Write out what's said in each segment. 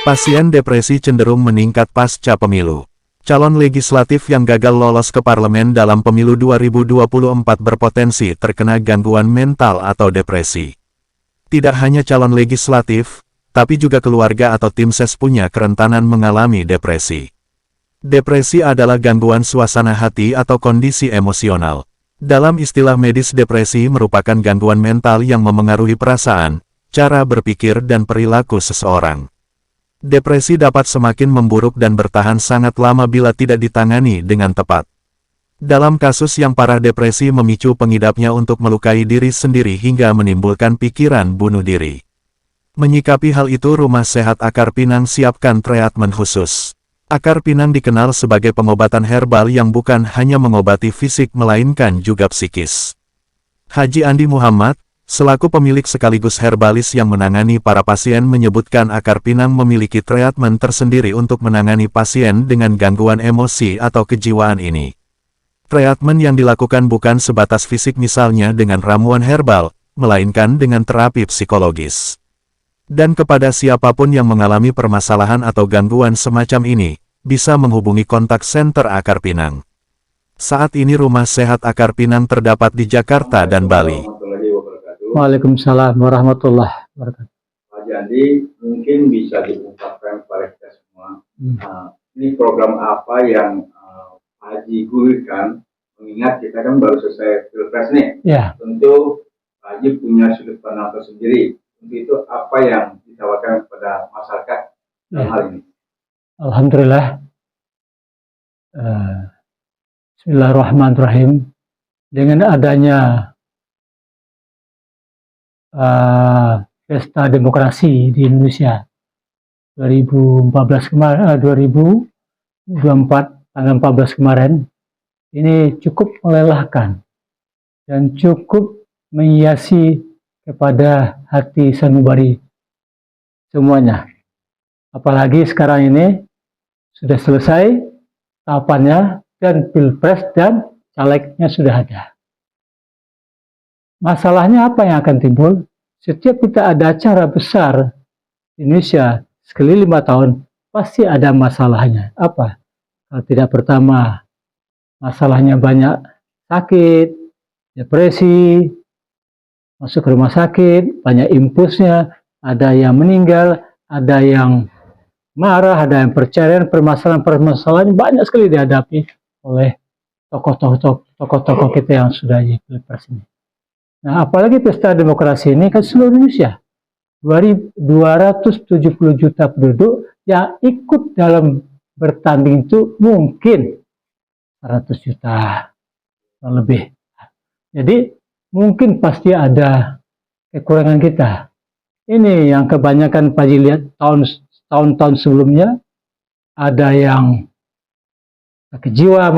Pasien depresi cenderung meningkat pasca pemilu. Calon legislatif yang gagal lolos ke parlemen dalam pemilu 2024 berpotensi terkena gangguan mental atau depresi. Tidak hanya calon legislatif, tapi juga keluarga atau tim ses punya kerentanan mengalami depresi. Depresi adalah gangguan suasana hati atau kondisi emosional. Dalam istilah medis, depresi merupakan gangguan mental yang memengaruhi perasaan, cara berpikir dan perilaku seseorang. Depresi dapat semakin memburuk dan bertahan sangat lama bila tidak ditangani dengan tepat. Dalam kasus yang parah, depresi memicu pengidapnya untuk melukai diri sendiri hingga menimbulkan pikiran bunuh diri. Menyikapi hal itu, Rumah Sehat Akar Pinang siapkan treatmen khusus. Akar Pinang dikenal sebagai pengobatan herbal yang bukan hanya mengobati fisik melainkan juga psikis. Haji Andi Muhammad, selaku pemilik sekaligus herbalis yang menangani para pasien, menyebutkan Akar Pinang memiliki treatmen tersendiri untuk menangani pasien dengan gangguan emosi atau kejiwaan ini. Treatmen yang dilakukan bukan sebatas fisik misalnya dengan ramuan herbal, melainkan dengan terapi psikologis. Dan kepada siapapun yang mengalami permasalahan atau gangguan semacam ini, bisa menghubungi kontak senter Akar Pinang. Saat ini Rumah Sehat Akar Pinang terdapat di Jakarta dan Bali. Waalaikumsalam warahmatullahi wabarakatuh. Pak Jandi, mungkin bisa diungkapkan kepada kita semua, ini program apa yang Pak Haji gulirkan, mengingat kita kan baru selesai pilpres nih. Ya. Tentu Pak Haji punya sudut pandang tersendiri. Untuk itu apa yang ditawarkan kepada masyarakat dalam hal ini? Alhamdulillah. Bismillahirrahmanirrahim. Dengan adanya pesta demokrasi di Indonesia 2024 tanggal 14 kemarin, ini cukup melelahkan dan cukup menghiasi kepada hati sanubari semuanya. Apalagi sekarang ini sudah selesai tahapannya dan pilpres dan calegnya sudah ada. Masalahnya apa yang akan timbul? Setiap kita ada acara besar di Indonesia sekali 5 tahun, pasti ada masalahnya. Apa? Kalau tidak, pertama, masalahnya banyak sakit, depresi, masuk ke rumah sakit, banyak impulsnya, ada yang meninggal, ada yang marah, ada yang perceraian, permasalahan banyak sekali dihadapi oleh tokoh-tokoh kita yang sudah di pilpres ini. Nah, apalagi pesta demokrasi ini kan seluruh Indonesia, 270 juta penduduk yang ikut dalam bertanding itu mungkin 100 juta lebih. Jadi mungkin pasti ada kekurangan kita. Ini yang kebanyakan Pak Haji lihat tahun-tahun sebelumnya, ada yang sakit jiwa,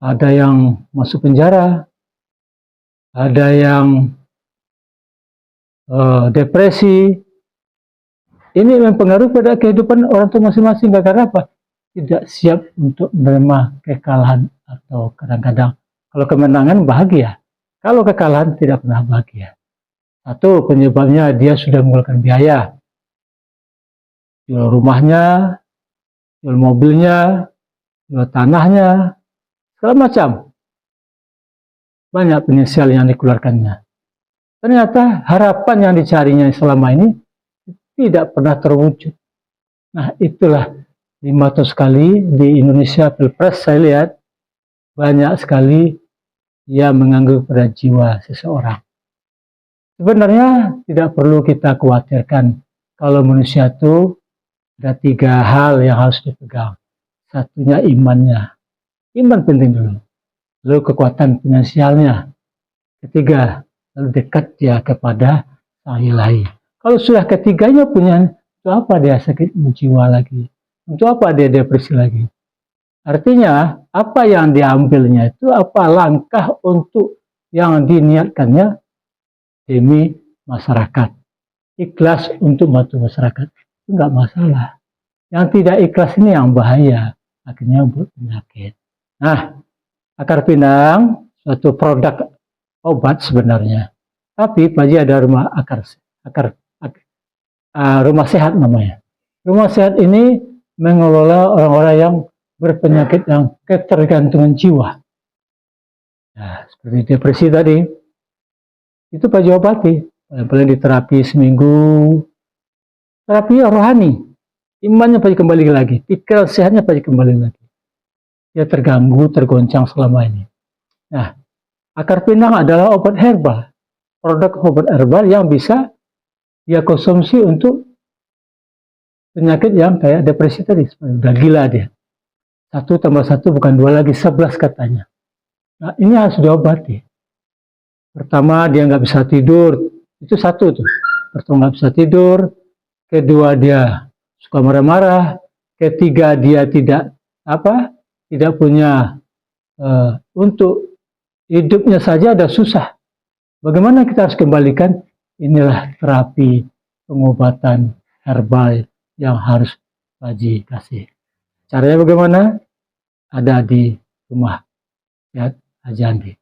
ada yang masuk penjara, ada yang depresi. Ini mempengaruhi pada kehidupan orang tua masing-masing. Karena apa? Tidak siap untuk menerima kekalahan, atau kadang-kadang kalau kemenangan bahagia, kalau kekalahan tidak pernah bahagia. Satu penyebabnya, dia sudah mengeluarkan biaya, jual rumahnya, jual mobilnya, jual tanahnya, segala macam. Banyak penyesalan yang dikeluarkannya. Ternyata harapan yang dicarinya selama ini tidak pernah terwujud. Nah, itulah 5 tahun sekali di Indonesia pilpres, saya lihat banyak sekali yang mengganggu pada jiwa seseorang. Sebenarnya tidak perlu kita khawatirkan. Kalau manusia itu ada 3 hal yang harus dipegang. Satunya imannya. Iman penting dulu. Lalu kekuatan finansialnya. Ketiga, lalu dekat dia kepada Sang Ilahi. Kalau sudah ketiganya punya, untuk apa dia sakit jiwa lagi? Untuk apa dia depresi lagi? Artinya, apa yang diambilnya itu, apa langkah untuk yang diniatkannya demi masyarakat. Ikhlas untuk bantu masyarakat, itu enggak masalah. Yang tidak ikhlas ini yang bahaya, akhirnya buat penyakit. Nah, Akar Pinang suatu produk obat sebenarnya, tapi Pak Haji ada rumah rumah sehat namanya. Rumah sehat ini mengelola orang-orang yang berpenyakit yang ketergantungan jiwa. Nah, seperti depresi tadi, itu Pak obati. Paling diterapi seminggu. Terapi rohani, imannya Pak kembali lagi, pikiran sehatnya Pak kembali lagi. Dia terganggu, tergoncang selama ini. Nah, akar pinang adalah obat herbal, produk obat herbal yang bisa dia konsumsi untuk penyakit yang kayak depresi tadi. Udah gila dia. 1 tambah 1 bukan 2 lagi, 11 katanya. Nah, ini harus diobati. Pertama, dia nggak bisa tidur. Itu 1 tuh. Pertama, nggak bisa tidur. Kedua, dia suka marah-marah. Ketiga, dia tidak punya untuk hidupnya saja ada susah. Bagaimana kita harus kembalikan? Inilah terapi pengobatan herbal yang harus Pak Haji kasih. Caranya bagaimana? Ada di rumah ya, Haji Andi.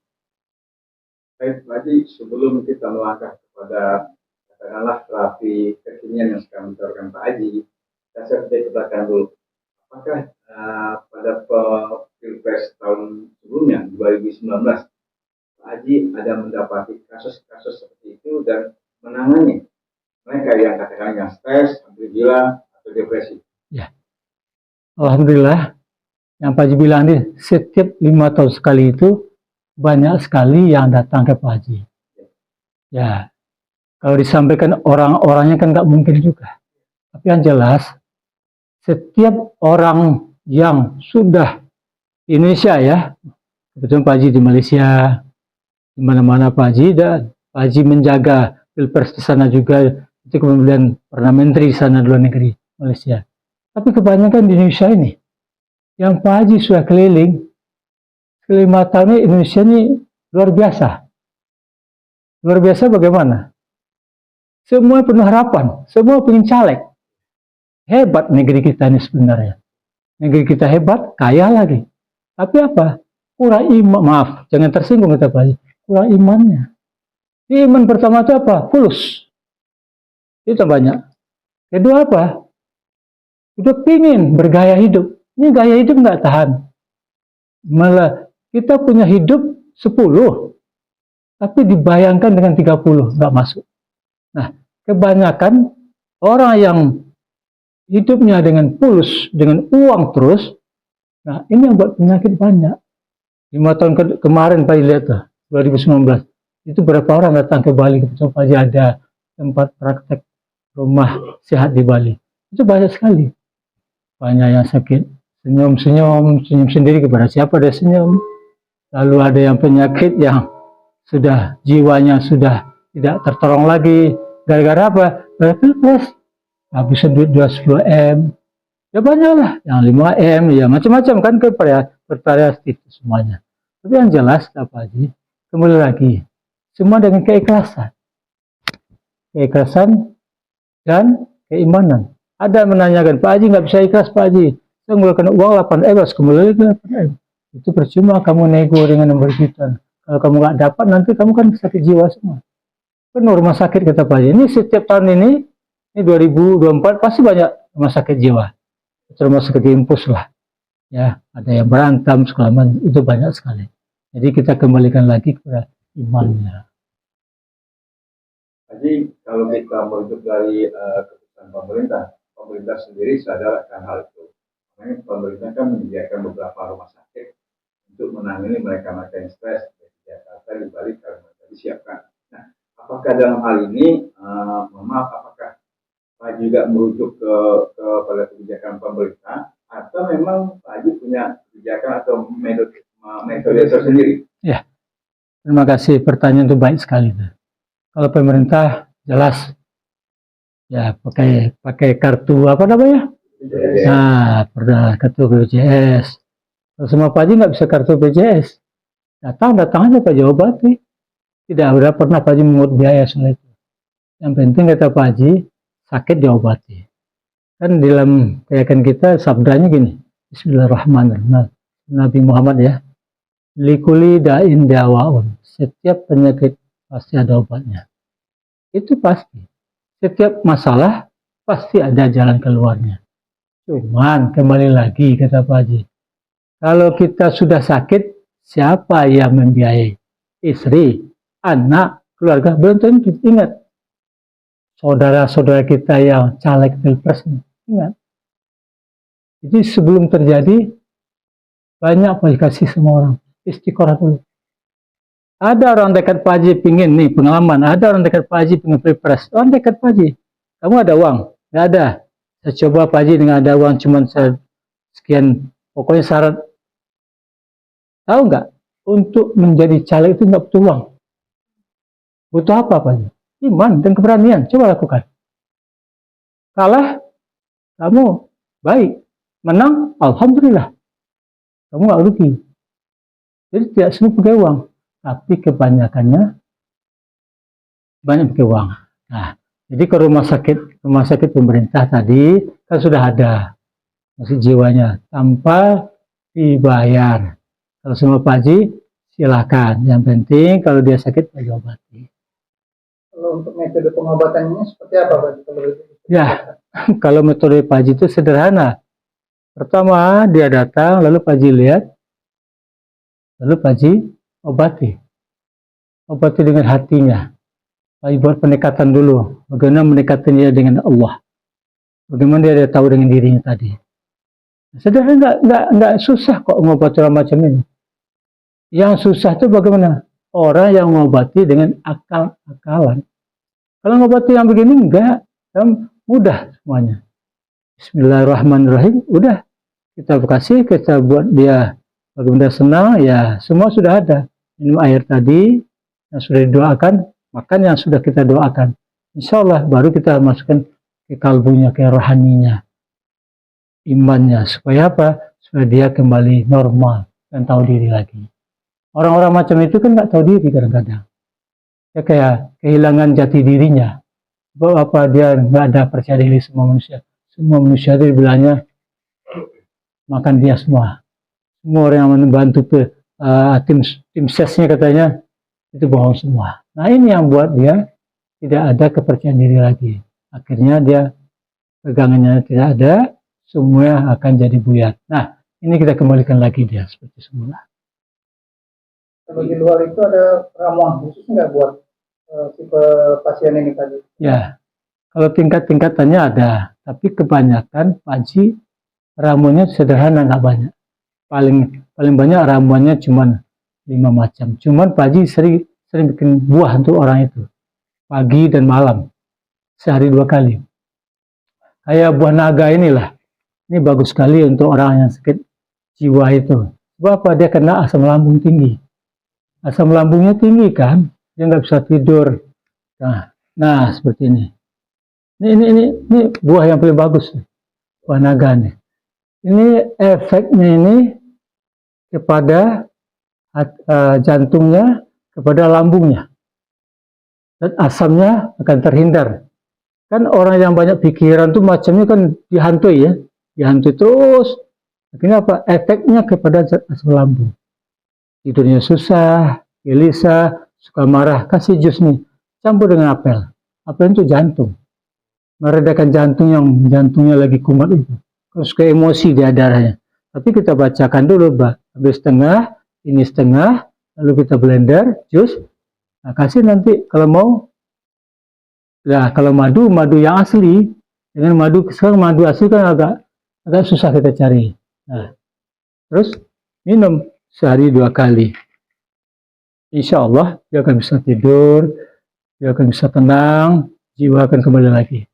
Baik, Pak Haji, sebelum kita melangkah kepada katakanlah terapi kekinian yang sekarang ditawarkan Pak Haji, saya bertanya dulu, apakah pada Pilpres tahun sebelumnya 2019 Pak Haji ada mendapati kasus-kasus seperti itu dan menangani mereka yang katakannya stres, hampir gila atau depresi? Ya, alhamdulillah. Yang Pak Haji bilang ini, setiap 5 tahun sekali itu banyak sekali yang datang ke Pak Haji. Ya, kalau disampaikan orang-orangnya kan nggak mungkin juga. Tapi yang jelas, setiap orang yang sudah di Indonesia ya, kebetulan Pak Haji di Malaysia, di mana-mana Pak Haji, dan Pak Haji menjaga Pilpres di sana juga, itu kemudian perdana menteri di sana di luar negeri, Malaysia. Tapi kebanyakan di Indonesia ini, yang Pak Haji sudah keliling, 5 tahun ini Indonesia ini luar biasa. Luar biasa bagaimana? Semua penuh harapan, semua pengen caleg. Hebat negeri kita ini sebenarnya. Negeri kita hebat, kaya lagi. Tapi apa? Kurang iman, maaf, jangan tersinggung kata Pak Haji. Kurang imannya. Iman pertama itu apa? Fulus. Itu banyak. Kedua apa? Udah pingin bergaya hidup. Ini gaya hidup nggak tahan. Malah kita punya hidup 10, tapi dibayangkan dengan 30, nggak masuk. Nah, kebanyakan orang yang hidupnya dengan fulus, dengan uang terus, nah ini yang buat penyakit banyak. 5 tahun kemarin Pak lihat tuh, 2019, itu berapa orang datang ke Bali, kebetulan Pak Haji ada tempat praktek rumah sehat di Bali. Itu banyak sekali. Banyak yang sakit, senyum sendiri kepada siapa dia senyum. Lalu ada yang penyakit yang sudah jiwanya sudah tidak tertolong lagi. Gara-gara apa? Gara Pilpres. Habisan duit 20 M. Ya banyak lah. Yang 5 M. Ya macam-macam kan bervariasi itu semuanya. Tapi yang jelas apa Haji? Kembali lagi. Semua dengan keikhlasan. Keikhlasan dan keimanan. Ada menanyakan, Pak Haji nggak bisa ikhlas Pak Haji. Saya mengeluarkan uang 8 M, kembali lagi 8 M. Itu percuma kamu nego dengan nomor jutaan. Kalau kamu nggak dapat, nanti kamu kan sakit jiwa semua. Penuh rumah sakit kata Pak Haji. Ini setiap tahun ini 2024 pasti banyak rumah sakit jiwa. Rumah sakit impus lah. Ya, ada yang berantem segala macam, itu banyak sekali. Jadi kita kembalikan lagi kepada imannya. Jadi kalau kita merujuk dari keputusan pemerintah sendiri sadar akan hal itu. Makanya pemerintah kan menyediakan beberapa rumah sakit untuk menangani mereka-mereka yang stres di Jakarta, di Bali, karena mereka disiapkan. Nah, apakah dalam hal ini, apakah Pak juga merujuk pada kebijakan pemerintah, atau memang Pak Haji punya kebijakan atau metode tersendiri? Ya, terima kasih, pertanyaan itu baik sekali. Kalau pemerintah jelas, ya pakai kartu apa namanya? Nah, pernah kartu BPJS. Kalau semua Pak Haji nggak bisa kartu BPJS, datang aja Pak Haji obati. Tidak ada pernah Pak Haji mengut biaya soal itu. Yang penting kata Pak Haji, sakit diobati. Kan di dalam keyakinan kita sabdanya gini, Bismillahirrahmanirrahim. Nabi Muhammad ya, likuli da'in dawaun. Setiap penyakit pasti ada obatnya. Itu pasti. Setiap masalah pasti ada jalan keluarnya. Cuman kembali lagi kata Pak Haji, kalau kita sudah sakit, siapa yang membiayai? Istri, anak, keluarga. Belum tentu. Ingat, saudara-saudara kita yang caleg pilpres, ingat. Jadi sebelum terjadi, banyak Pak Haji kasih semua orang. Istiqorah dulu. Ada orang dekat Pak Haji pingin nih pengalaman. Ada orang dekat Pak Haji pingin pilpres. Orang dekat Pak Haji, kamu ada uang? Nggak ada. Saya coba Pak Haji dengan ada uang cuman sekian. Pokoknya syarat. Tahu nggak? Untuk menjadi caleg itu nggak butuh uang. Butuh apa Pak Haji? Iman dan keberanian. Coba lakukan. Kalah, kamu baik. Menang, alhamdulillah. Kamu nggak rugi. Jadi tidak semua pakai uang. Tapi kebanyakannya banyak pakai uang. Nah, jadi ke rumah sakit pemerintah tadi kan sudah ada masih jiwanya tanpa dibayar. Kalau semua Pak Haji silakan. Yang penting kalau dia sakit Pak Haji obati. Kalau untuk metode pengobatannya seperti apa Pak Haji? Ya, kalau metode Pak Haji itu sederhana. Pertama dia datang, lalu Pak Haji lihat, lalu Pak Haji obati dengan hatinya. Pak Haji buat pendekatan dulu, bagaimana mendekatinya dengan Allah, bagaimana dia tahu dengan dirinya tadi. Sederhana, nggak susah kok ngobati orang macam ini. Yang susah itu bagaimana orang yang ngobati dengan akal-akalan. Kalau ngobati yang begini enggak, kan mudah semuanya. Bismillahirrahmanirrahim, udah kita kasih, kita buat dia bagaimana senang, ya semua sudah ada. Minum air tadi yang sudah didoakan, makan yang sudah kita doakan. Insya Allah baru kita masukkan ke kalbunya, ke rohaninya, imannya, supaya apa? Supaya dia kembali normal dan tahu diri lagi. Orang-orang macam itu kan nggak tahu diri kadang-kadang. Ya kayak kehilangan jati dirinya. Sebab apa? Dia nggak ada percaya diri semua manusia. Semua manusia itu bilangnya makan dia semua. Semua orang yang membantu tim sesnya katanya itu bohong semua. Nah ini yang buat dia tidak ada kepercayaan diri lagi. Akhirnya dia pegangannya tidak ada, semua akan jadi buyar. Nah ini kita kembalikan lagi dia seperti semula. Kalau di luar itu ada ramuan khusus nggak buat tipe pasien ini tadi? Ya, kalau tingkat-tingkatannya ada, tapi kebanyakan Pak Haji ramuannya sederhana, nggak banyak. Paling banyak ramuannya cuma 5 macam. Cuman Pak Haji sering bikin buah untuk orang itu. Pagi dan malam. Sehari 2 kali. Kayak buah naga inilah. Ini bagus sekali untuk orang yang sakit jiwa itu. Sebab apa? Dia kena asam lambung tinggi. Asam lambungnya tinggi kan. Dia nggak bisa tidur. Nah seperti ini. Ini buah yang paling bagus. Buah naga nih. Ini efeknya ini kepada jantungnya, kepada lambungnya. Dan asamnya akan terhindar. Kan orang yang banyak pikiran tuh macamnya kan dihantui ya. Dihantui terus. Akhirnya apa? Efeknya kepada asam lambung. Tidurnya susah, gelisah, suka marah. Kasih jus nih. Campur dengan apel. Apel itu jantung. Meredakan jantung yang jantungnya lagi kumat itu. Terus ke emosi dia darahnya. Tapi kita bacakan dulu, habis setengah, ini setengah, lalu kita blender, jus. Nah, kasih nanti kalau mau. Nah, kalau madu yang asli, dengan sekarang madu asli kan agak susah kita cari. Nah, terus minum sehari 2 kali. Insya Allah dia akan bisa tidur, dia akan bisa tenang, jiwa akan kembali lagi.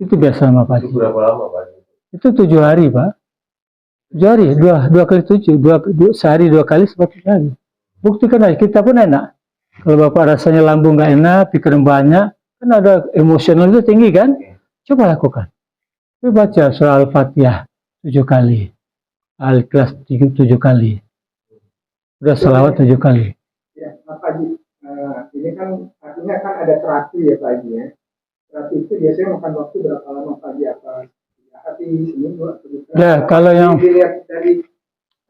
Itu biasa sama Pak. Itu berapa lama Pak? Itu 7 hari Pak. 7 hari, 2 kali 7, sehari 2 kali 7 hari. Buktikan aja, kita pun enak. Kalau Bapak rasanya lambung nggak enak, pikiran banyak, kan ada emosional itu tinggi kan? Coba lakukan. Coba baca surah Al-Fatihah 7 kali. Al-Ikhlas 7 kali. Udah salawat 7 kali. Ya, Pak Haji, ini kan artinya kan ada terapi ya Pak Haji ya. Terapi itu biasanya makan waktu berapa lama Pak Haji? Apa 3 hari, seminggu atau Ya, kalau yang dilihat dari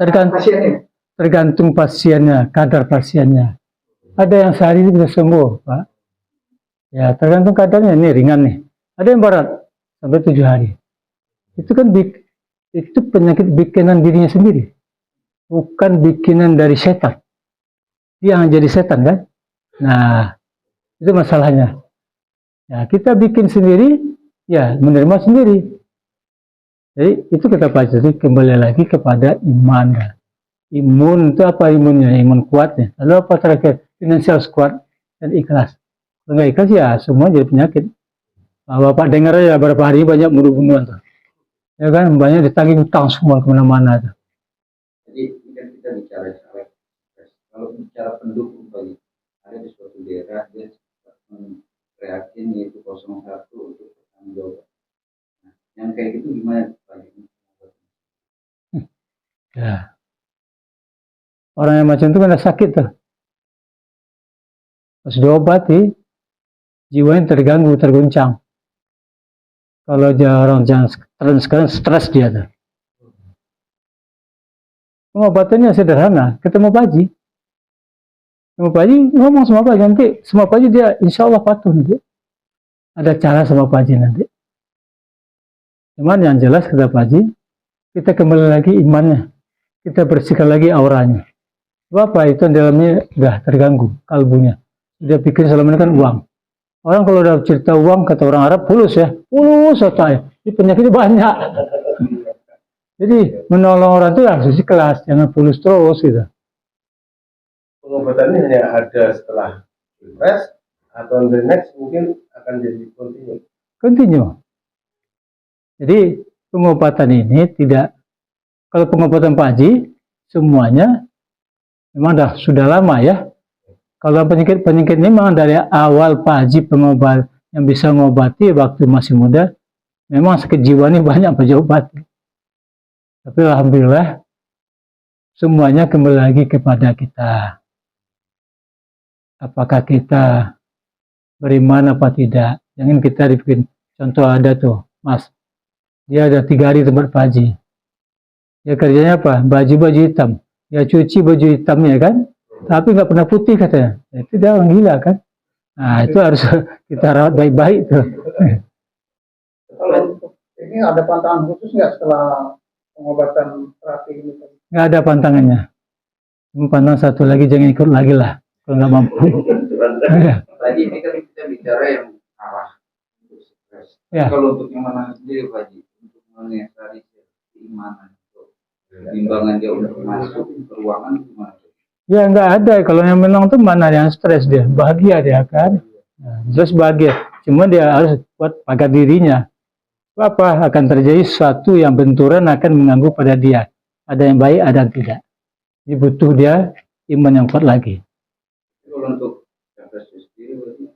pasiennya. tergantung pasiennya, kadar pasiennya. Ada yang sehari ini bisa sembuh, Pak. Ya, tergantung kadarnya. Ini ringan nih. Ada yang berat. sampai 7 hari. Itu kan itu penyakit bikinan dirinya sendiri, bukan bikinan dari setan. Dia yang jadi setan kan? Nah, itu masalahnya. Nah, kita bikin sendiri, ya menerima sendiri. Jadi itu kita pelajari kembali lagi kepada iman. Imun itu apa imunnya? Imun kuatnya. Lalu apa terakhir? Finansial kuat dan ikhlas. Kalau nggak ikhlas ya semua jadi penyakit. Bapak dengar ya beberapa hari banyak bunuh-bunuhan tuh. Ya kan, banyak ditagih utang semua kemana-mana tuh. Jadi ini kan kita bicara caleg. Kalau bicara pendukung bagi ada di suatu daerah dia reaksi yaitu 01 untuk bertanggung jawab. Nah, yang kayak gitu gimana Pak? Ya. Orang yang macam itu kan sakit tuh. Pas diobati, jiwanya terganggu, terguncang. Kalau dia orang jangan sekarang stres dia tuh. Pengobatannya sederhana, ketemu Paji. Ketemu Paji, ngomong sama Paji, nanti sama Paji dia insya Allah patuh nanti. Ada cara sama Paji nanti. Cuman yang jelas kata Paji, kita kembali lagi imannya. Kita bersihkan lagi auranya. Bapak itu dalamnya udah terganggu, kalbunya. Dia pikir selama ini kan uang. Orang kalau udah cerita uang, kata orang Arab, fulus ya. Fulus, otaknya. Ini penyakitnya banyak. Jadi, menolong orang itu harus ikhlas. Jangan fulus terus, gitu. Pengobatannya hanya ada setelah pilpres, atau the next mungkin akan jadi continue. Continue. Jadi, pengobatan ini tidak, kalau pengobatan Pak Haji, semuanya memang sudah lama ya. Kalau penyakit-penyakit ini memang dari awal Pak Haji pengobat yang bisa mengobati waktu masih muda, memang sakit jiwa ini banyak Pak Haji obati. Tapi alhamdulillah semuanya kembali lagi kepada kita. Apakah kita beriman apa tidak? Jangan kita dibikin contoh ada tuh, Mas. Dia ada 3 hari tempat Pak Haji. Dia kerjanya apa? Baju hitam. Dia cuci baju hitamnya kan? Tapi nggak pernah putih katanya. Itu dia orang gila kan? Nah itu harus kita rawat baik-baik tuh. Kalau ini ada pantangan khusus nggak setelah pengobatan terapi ini? Nggak ada pantangannya. Cuma pantangan satu lagi, jangan ikut lagi lah kalau nggak mampu. Tadi ini kan kita bicara yang arah untuk stres. Ya. Kalau untuk yang mana sendiri Pak Haji, untuk menetralisir keimanan, timbangan dia untuk masuk ke ruangan gimana? Ya nggak ada. Kalau yang menang tuh mana yang stres dia, bahagia dia kan. Nah, jelas bahagia. Cuma dia harus kuat pada dirinya. Apa akan terjadi sesuatu yang benturan akan mengganggu pada dia. Ada yang baik, ada yang tidak. Jadi butuh dia iman yang kuat lagi. Kalau untuk capres sendiri berarti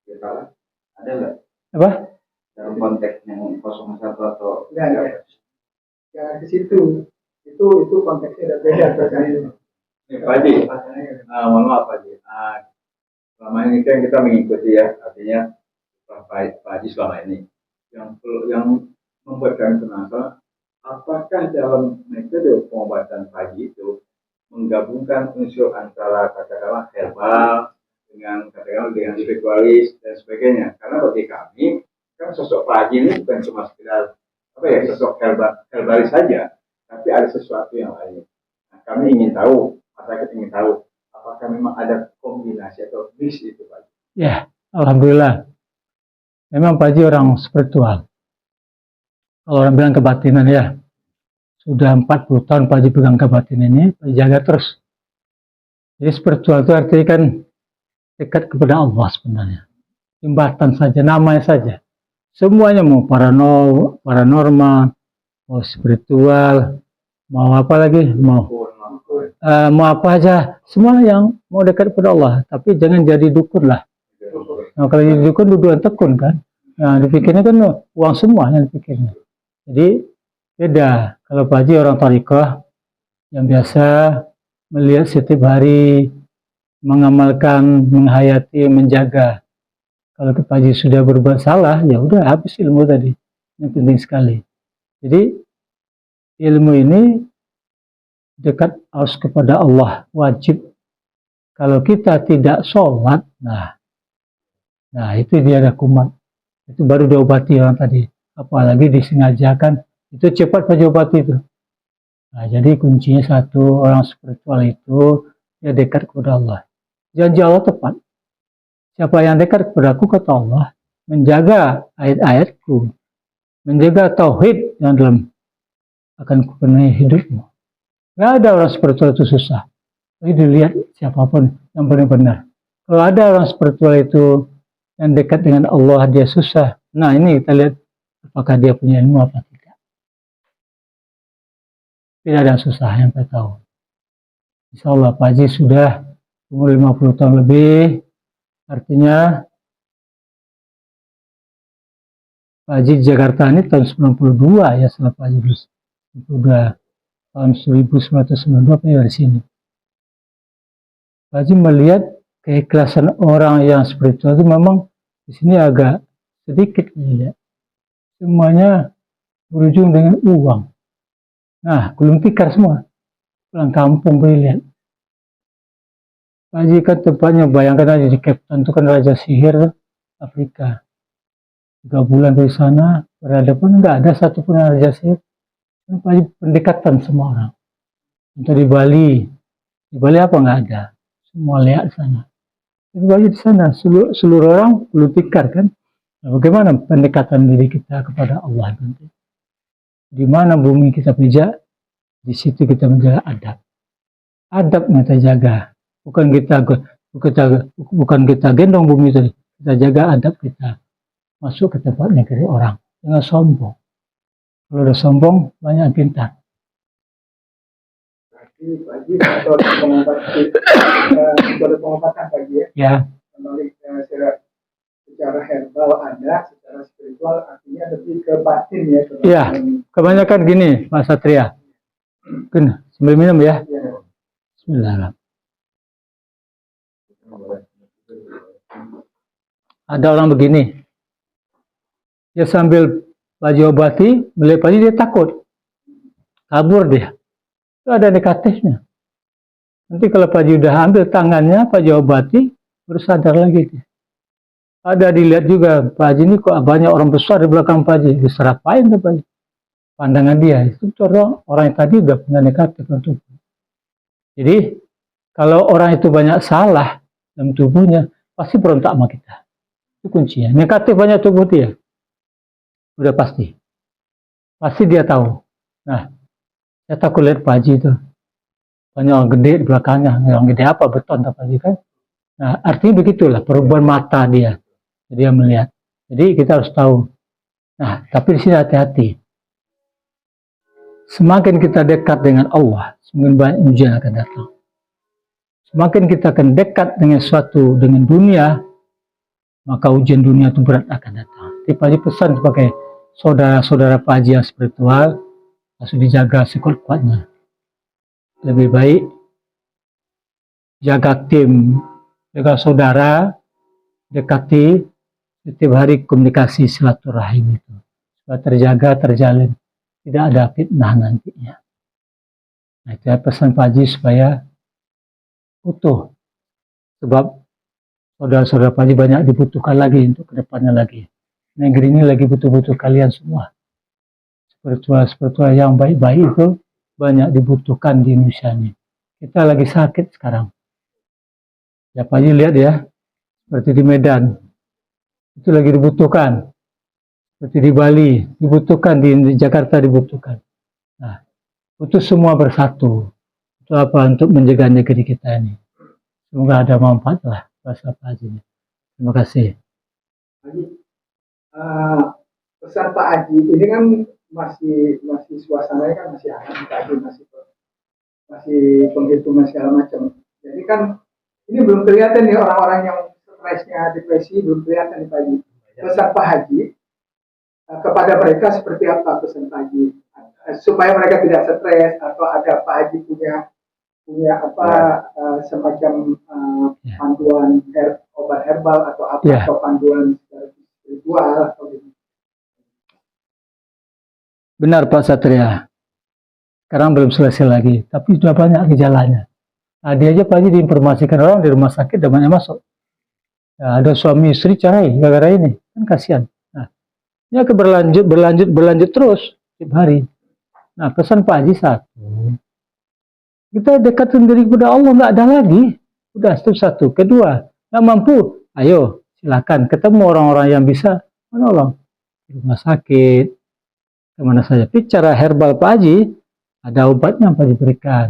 dia kalah, ada nggak Apa? dalam konteks yang 01 atau Nggak. Ya di situ itu konteksnya udah beda terkait. Pak Haji, mohon maaf Pak Haji. Selama ini kan kita mengikuti ya, artinya Pak Haji selama ini yang membuat kami penasaran, apakah dalam metode pengobatan Pak Haji itu menggabungkan unsur antara katakanlah herbal dengan katakanlah dengan spiritualis dan sebagainya? Karena bagi kami kan sosok Pak Haji ini bukan cuma sekedar apa ya sosok herbalis saja, tapi ada sesuatu yang lain. Nah, kami ingin tahu, masyarakat ingin tahu, apakah memang ada kombinasi atau mix itu Pak? Ya, alhamdulillah. Memang Pak Haji orang spiritual. Kalau orang bilang kebatinan ya, sudah 40 tahun Pak Haji pegang kebatinan ini, Pak Haji jaga terus. Jadi spiritual itu artinya kan dekat kepada Allah sebenarnya. Jembatan saja, namanya saja. Semuanya mau paranormal, mau spiritual, mau apa lagi, mau apa aja, semua yang mau dekat kepada Allah. Tapi jangan jadi dukun lah. Nah, kalau jadi dukun duduan tekun kan. Nah, dipikirnya kan uang semua yang dipikirnya. Jadi beda. Kalau Pak Haji orang thariqah yang biasa melihat setiap hari, mengamalkan, menghayati, menjaga. Kalau Pak Haji sudah berbuat salah, ya udah habis ilmu tadi. Yang penting sekali. Jadi ilmu ini dekat harus kepada Allah, wajib. Kalau kita tidak sholat, nah itu dia ada kumat. itu baru diobati orang tadi. Apalagi disengajakan, itu cepat Pak diobati itu. Nah, jadi kuncinya satu, orang spiritual itu dia dekat kepada Allah. Janji Allah tepat. Siapa yang dekat kepadaku, kata Allah, menjaga ayat-ayatku, menjaga tauhid yang dalam akan kupenuhi hidupmu. Nggak ada orang spiritual itu susah. Jadi dilihat siapapun yang benar-benar. Kalau ada orang spiritual itu yang dekat dengan Allah, dia susah. Nah, ini kita lihat apakah dia punya ilmu apa tidak. Tidak ada yang susah yang kita tahu. Insya Allah Pak Haji sudah umur 50 tahun lebih. Artinya Pak Haji di Jakarta ini tahun 92 ya, setelah Pak Haji 92 tahun 1992 ya di sini. Pak Haji melihat keikhlasan orang yang spiritual itu memang di sini agak sedikit ya. Semuanya berujung dengan uang. Nah, gulung tikar semua. Pulang kampung berikan. Pak Haji kan tempatnya, bayangkan aja di Cape Town itu kan raja sihir Afrika. 3 bulan dari sana berhadapan, nggak ada satupun raja sihir. Pak Haji pendekatan semua orang. Untuk di Bali apa nggak ada. Semua lihat sana. Tapi Pak Haji di sana seluruh orang gulung tikar kan. Nah, bagaimana pendekatan diri kita kepada Allah nanti? Di mana bumi kita pijak, di situ kita menjaga adab. Adab kita jaga, bukan kita gendong bumi itu, kita jaga adab kita. Masuk ke tempat negeri orang, jangan sombong. Kalau udah sombong, banyak yang pintar. Berarti Pak Haji metode pengobatan Pak Haji ya. Ya, Melalui secara herbal ada, secara spiritual artinya lebih ke batin ya. iya. Kebanyakan gini, Mas Satria. Gini, sambil minum ya. Ya. Bismillahirrahmanirrahim. Ada orang begini, dia sambil Pak Haji obati, melihat Pak Haji dia takut, kabur dia. Itu ada negatifnya. Nanti kalau Pak Haji udah ambil tangannya, Pak Haji obati, bersadar lagi dia. Ada dilihat juga, Pak Haji ini kok banyak orang besar di belakang Pak Haji, diserapain tuh Pak Haji. Pandangan dia, itu orang yang tadi udah punya negatif untuk. Jadi, kalau orang itu banyak salah dalam tubuhnya, pasti berontak sama kita. Itu kuncinya. Negatif banyak tubuh dia. Udah pasti. Pasti dia tahu. Nah, saya takut lihat Pak Haji itu. Banyak orang gede di belakangnya. Yang gede apa? Beton Pak Haji kan? Nah, artinya begitulah perubahan mata dia. Dia melihat. Jadi kita harus tahu. Nah, tapi di sini hati-hati. Semakin kita dekat dengan Allah, semakin banyak ujian akan datang. Semakin kita akan dekat dengan suatu, dengan dunia, maka ujian dunia itu berat akan datang. Jadi Pak Haji pesan sebagai saudara-saudara Pak Haji yang spiritual, harus dijaga sekuat-kuatnya. Lebih baik jaga tim, jaga saudara, dekati, setiap hari komunikasi silaturahim itu. Supaya terjaga, terjalin. Tidak ada fitnah nantinya. Nah, itu pesan Pak Haji supaya utuh. Sebab saudara-saudara Pak Haji banyak dibutuhkan lagi untuk kedepannya lagi. Negeri ini lagi butuh-butuh kalian semua. Spiritual yang baik-baik itu banyak dibutuhkan di Indonesia ini. Kita lagi sakit sekarang. Ya Pak Haji lihat ya, seperti di Medan. Itu lagi dibutuhkan. Seperti di Bali, dibutuhkan, di Jakarta dibutuhkan. Nah, itu semua bersatu. Itu apa? Untuk menjaga negeri kita ini. Semoga ada manfaat lah bahasa Pak Haji. Terima kasih. Haji, pesan Pak Haji ini kan masih suasananya kan masih hangat Pak Haji, masih penghitungan segala macam. Jadi kan ini belum kelihatan nih orang-orang yang stresnya, depresi belum kelihatan nih Pak Haji. Pesan Pak Haji kepada mereka seperti apa pesan Pak Haji supaya mereka tidak stres, atau ada Pak Haji punya apa semacam panduan obat herbal atau apa, atau panduan spiritual atau gitu. Benar Pak Satria. Sekarang belum selesai lagi, tapi sudah banyak gejalanya. Tadi aja Pak Haji diinformasikan orang di rumah sakit, udah banyak masuk. Ya, ada suami istri cerai gara-gara ini, kan kasihan. Nah, Ya berlanjut terus tiap hari. Nah, pesan Pak Haji satu, kita dekatkan diri kepada Allah, nggak ada lagi. Udah, itu satu. Kedua, nggak mampu, ayo silakan ketemu orang-orang yang bisa menolong di rumah sakit, kemana saja. Tapi cara herbal Pak Haji, ada obatnya yang Pak Haji berikan,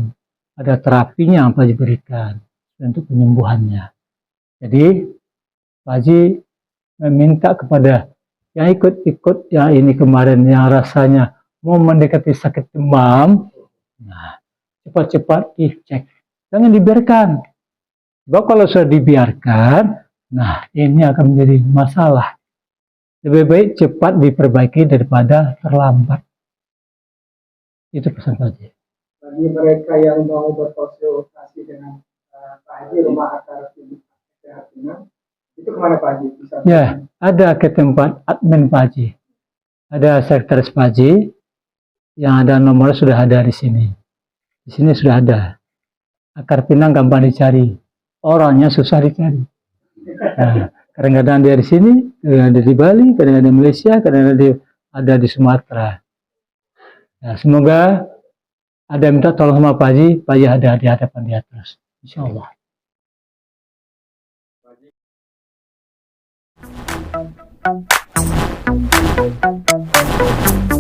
ada terapinya yang Pak Haji berikan untuk penyembuhannya. Jadi Pak Haji meminta kepada yang ikut yang ini kemarin, yang rasanya mau mendekati sakit demam, nah cepat-cepat dicek, jangan dibiarkan. Sebab kalau sudah dibiarkan, nah ini akan menjadi masalah. Lebih baik cepat diperbaiki daripada terlambat. Itu pesan Pak Haji. Bagi mereka yang mau berkonsultasi dengan Pak Haji, rumah akar sehat Pinang, itu kemana Pak Haji? Bisa Ya, ada ke tempat admin Pak Haji. Ada sekretaris Pak Haji, yang ada nomornya sudah ada di sini. Di sini sudah ada. Akar Pinang gampang dicari, orangnya susah dicari. Nah, kadang-kadang dia di sini, kadang ada di Bali, kadang ada di Malaysia, kadang ada di Sumatera. Nah, semoga ada yang minta tolong sama Pak Haji ada di hadapan dia terus. Insya Allah. Thank you.